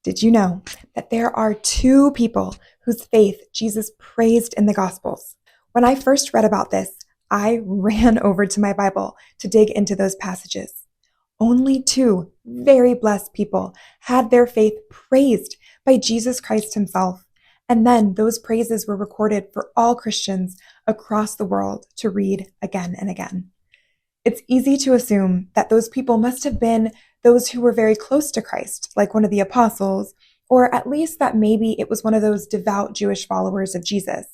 Did you know that there are two people whose faith Jesus praised in the Gospels? When I first read about this, I ran over to my Bible to dig into those passages. Only two very blessed people had their faith praised by Jesus Christ himself. And then those praises were recorded for all Christians across the world to read again and again. It's easy to assume that those people must have been those who were very close to Christ, like one of the apostles, or at least that maybe it was one of those devout Jewish followers of Jesus.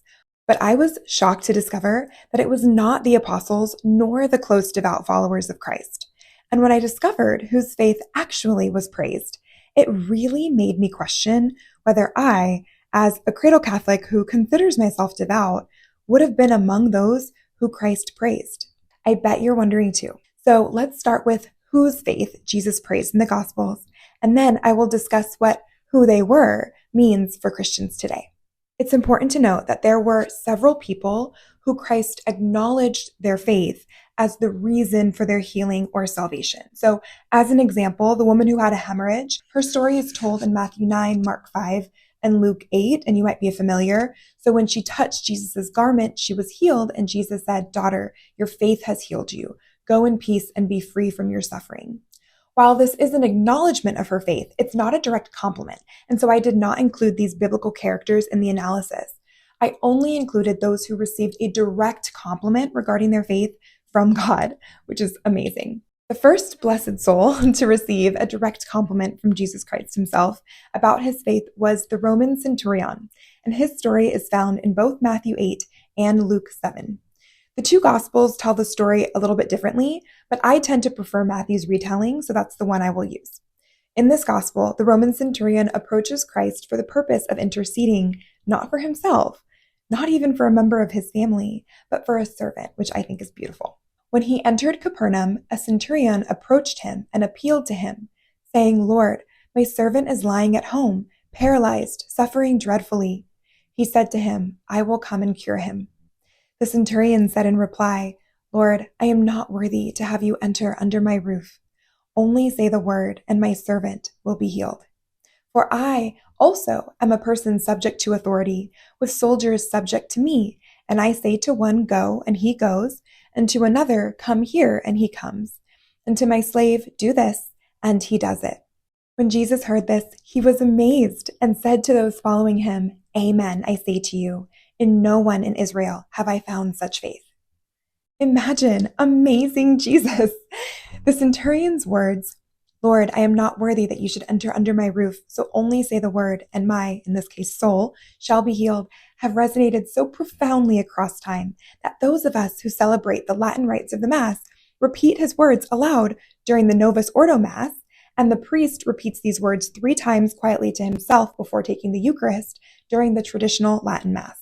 But I was shocked to discover that it was not the apostles nor the close devout followers of Christ. And when I discovered whose faith actually was praised, it really made me question whether I, as a cradle Catholic who considers myself devout, would have been among those who Christ praised. I bet you're wondering too. So let's start with whose faith Jesus praised in the Gospels, and then I will discuss what who they were means for Christians today. It's important to note that there were several people who Christ acknowledged their faith as the reason for their healing or salvation. So as an example, the woman who had a hemorrhage, her story is told in Matthew 9, Mark 5, and Luke 8, and you might be familiar. So when she touched Jesus' garment, she was healed, and Jesus said, "Daughter, your faith has healed you. Go in peace and be free from your suffering." While this is an acknowledgement of her faith, it's not a direct compliment, and so I did not include these biblical characters in the analysis. I only included those who received a direct compliment regarding their faith from God, which is amazing. The first blessed soul to receive a direct compliment from Jesus Christ himself about his faith was the Roman Centurion, and his story is found in both Matthew 8 and Luke 7. The two Gospels tell the story a little bit differently, but I tend to prefer Matthew's retelling, so that's the one I will use. In this Gospel, the Roman Centurion approaches Christ for the purpose of interceding, not for himself, not even for a member of his family, but for a servant, which I think is beautiful. When he entered Capernaum, a centurion approached him and appealed to him, saying, "Lord, my servant is lying at home, paralyzed, suffering dreadfully." He said to him, "I will come and cure him." The centurion said in reply, "Lord, I am not worthy to have you enter under my roof. Only say the word, and my servant will be healed. For I also am a person subject to authority, with soldiers subject to me, and I say to one, 'Go,' and he goes, and to another, 'Come here,' and he comes, and to my slave, 'Do this,' and he does it." When Jesus heard this, he was amazed and said to those following him, "Amen, I say to you, in no one in Israel have I found such faith." Imagine amazing Jesus. The centurion's words, "Lord, I am not worthy that you should enter under my roof, so only say the word, and my," in this case, soul, "shall be healed," have resonated so profoundly across time that those of us who celebrate the Latin rites of the Mass repeat his words aloud during the Novus Ordo Mass, and the priest repeats these words 3 times quietly to himself before taking the Eucharist during the traditional Latin Mass.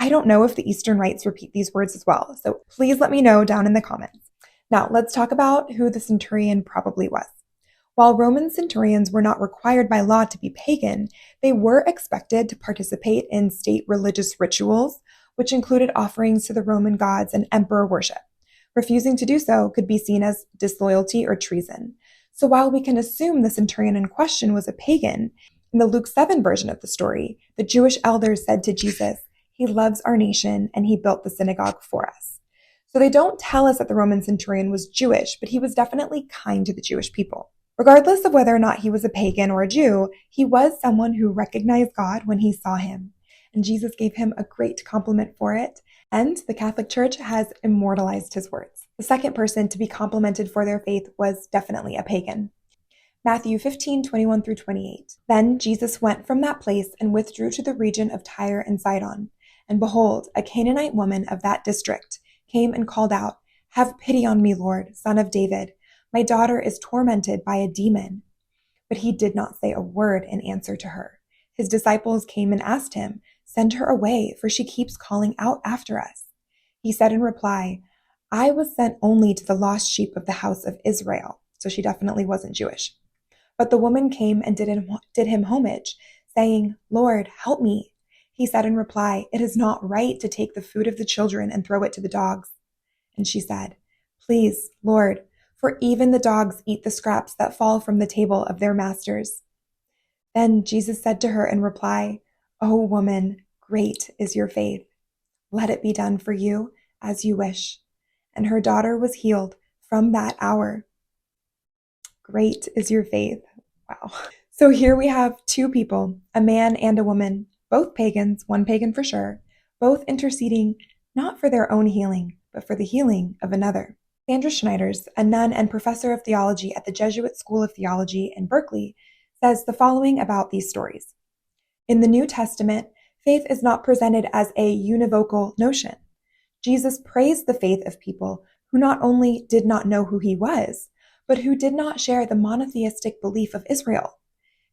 I don't know if the Eastern rites repeat these words as well, so please let me know down in the comments. Now, let's talk about who the centurion probably was. While Roman centurions were not required by law to be pagan, they were expected to participate in state religious rituals, which included offerings to the Roman gods and emperor worship. Refusing to do so could be seen as disloyalty or treason. So while we can assume the centurion in question was a pagan, in the Luke 7 version of the story, the Jewish elders said to Jesus, "He loves our nation and he built the synagogue for us." So they don't tell us that the Roman centurion was Jewish, but he was definitely kind to the Jewish people. Regardless of whether or not he was a pagan or a Jew, he was someone who recognized God when he saw him. And Jesus gave him a great compliment for it, and the Catholic Church has immortalized his words. The second person to be complimented for their faith was definitely a pagan. Matthew 15:21 through 28. Then Jesus went from that place and withdrew to the region of Tyre and Sidon. And behold, a Canaanite woman of that district came and called out, "Have pity on me, Lord, Son of David. My daughter is tormented by a demon." But he did not say a word in answer to her. His disciples came and asked him, "Send her away, for she keeps calling out after us." He said in reply, "I was sent only to the lost sheep of the house of Israel." So she definitely wasn't Jewish. But the woman came and did him homage, saying, "Lord, help me." He said in reply, "It is not right to take the food of the children and throw it to the dogs." And she said, "Please, Lord, for even the dogs eat the scraps that fall from the table of their masters." Then Jesus said to her in reply, "O woman, great is your faith. Let it be done for you as you wish." And her daughter was healed from that hour. Great is your faith. Wow. So here we have two people, a man and a woman, both pagans, one pagan for sure, both interceding not for their own healing, but for the healing of another. Sandra Schneiders, a nun and professor of theology at the Jesuit School of Theology in Berkeley, says the following about these stories. In the New Testament, faith is not presented as a univocal notion. Jesus praised the faith of people who not only did not know who he was, but who did not share the monotheistic belief of Israel.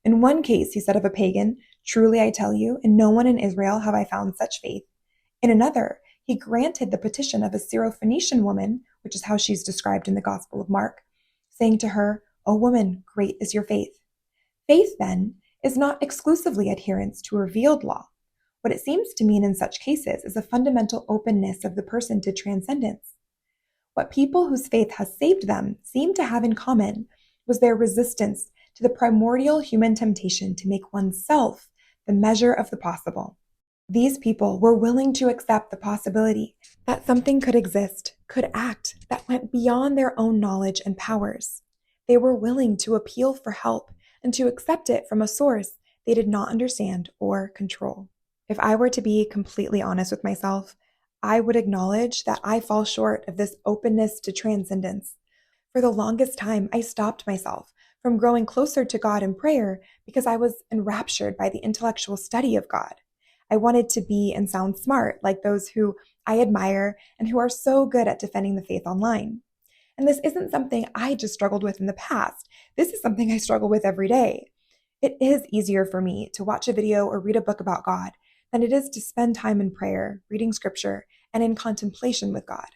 In one case, he said of a pagan, "Truly I tell you, in no one in Israel have I found such faith." In another, he granted the petition of a Syrophoenician woman, which is how she's described in the Gospel of Mark, saying to her, "O woman, great is your faith." Faith, then, is not exclusively adherence to a revealed law. What it seems to mean in such cases is a fundamental openness of the person to transcendence. What people whose faith has saved them seem to have in common was their resistance to the primordial human temptation to make oneself the measure of the possible. These people were willing to accept the possibility that something could exist, could act, that went beyond their own knowledge and powers. They were willing to appeal for help and to accept it from a source they did not understand or control. If I were to be completely honest with myself, I would acknowledge that I fall short of this openness to transcendence. For the longest time, I stopped myself from growing closer to God in prayer because I was enraptured by the intellectual study of God. I wanted to be and sound smart like those who I admire and who are so good at defending the faith online. And this isn't something I just struggled with in the past. This is something I struggle with every day. It is easier for me to watch a video or read a book about God than it is to spend time in prayer, reading scripture, and in contemplation with God.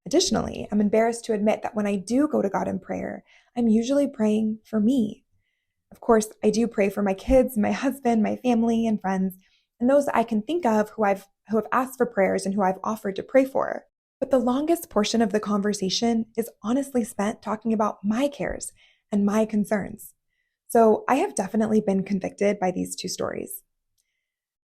Additionally, I'm embarrassed to admit that when I do go to God in prayer, I'm usually praying for me. Of course, I do pray for my kids, my husband, my family, and friends, and those I can think of who have asked for prayers and who I've offered to pray for. But the longest portion of the conversation is honestly spent talking about my cares and my concerns. So I have definitely been convicted by these two stories.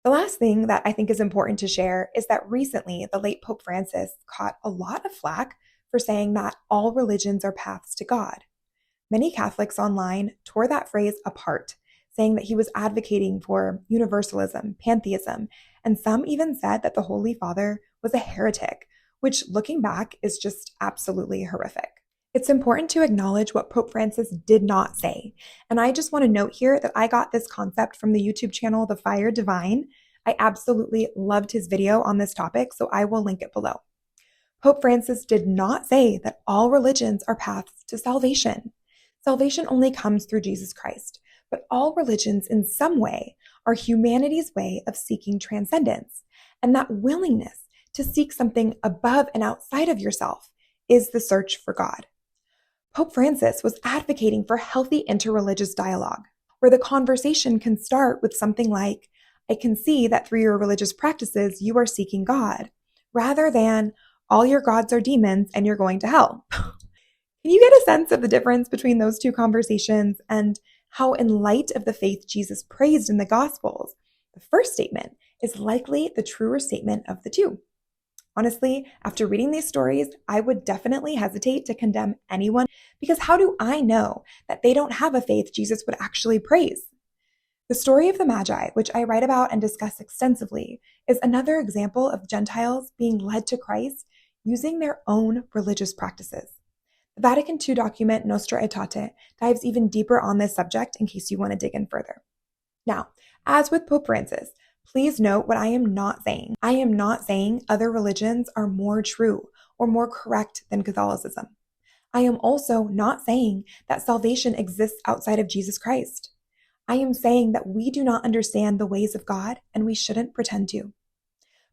The last thing that I think is important to share is that recently the late Pope Francis caught a lot of flack for saying that all religions are paths to God. Many Catholics online tore that phrase apart, saying that he was advocating for universalism, pantheism, and some even said that the Holy Father was a heretic, which looking back is just absolutely horrific. It's important to acknowledge what Pope Francis did not say. And I just want to note here that I got this concept from the YouTube channel, The Fire Divine. I absolutely loved his video on this topic, so I will link it below. Pope Francis did not say that all religions are paths to salvation. Salvation only comes through Jesus Christ, but all religions in some way are humanity's way of seeking transcendence. And that willingness to seek something above and outside of yourself is the search for God. Pope Francis was advocating for healthy interreligious dialogue, where the conversation can start with something like, "I can see that through your religious practices you are seeking God," rather than, "All your gods are demons and you're going to hell." Can you get a sense of the difference between those two conversations and how, in light of the faith Jesus praised in the Gospels, the first statement is likely the truer statement of the two? Honestly, after reading these stories, I would definitely hesitate to condemn anyone because how do I know that they don't have a faith Jesus would actually praise? The story of the Magi, which I write about and discuss extensively, is another example of Gentiles being led to Christ using their own religious practices. The Vatican II document Nostra Aetate dives even deeper on this subject in case you want to dig in further. Now, as with Pope Francis, please note what I am not saying. I am not saying other religions are more true or more correct than Catholicism. I am also not saying that salvation exists outside of Jesus Christ. I am saying that we do not understand the ways of God and we shouldn't pretend to.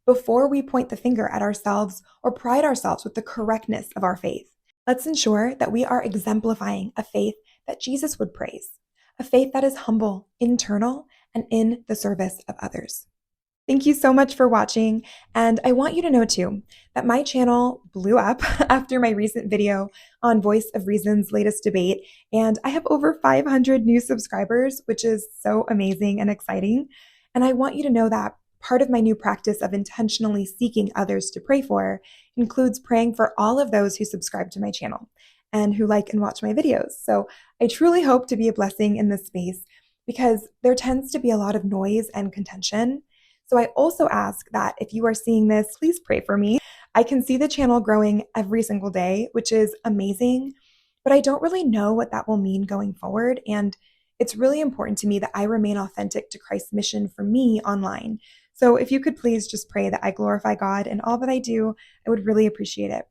Before we point the finger at ourselves or pride ourselves with the correctness of our faith, let's ensure that we are exemplifying a faith that Jesus would praise, a faith that is humble, internal, and in the service of others. Thank you so much for watching, and I want you to know too that my channel blew up after my recent video on Voice of Reason's latest debate, and I have over 500 new subscribers, which is so amazing and exciting. And I want you to know that part of my new practice of intentionally seeking others to pray for includes praying for all of those who subscribe to my channel and who like and watch my videos. So I truly hope to be a blessing in this space because there tends to be a lot of noise and contention. So I also ask that if you are seeing this, please pray for me. I can see the channel growing every single day, which is amazing, but I don't really know what that will mean going forward. And it's really important to me that I remain authentic to Christ's mission for me online. So if you could please just pray that I glorify God in all that I do, I would really appreciate it.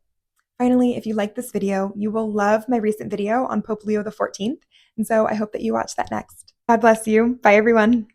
Finally, if you like this video, you will love my recent video on Pope Leo XIV. And so I hope that you watch that next. God bless you. Bye, everyone.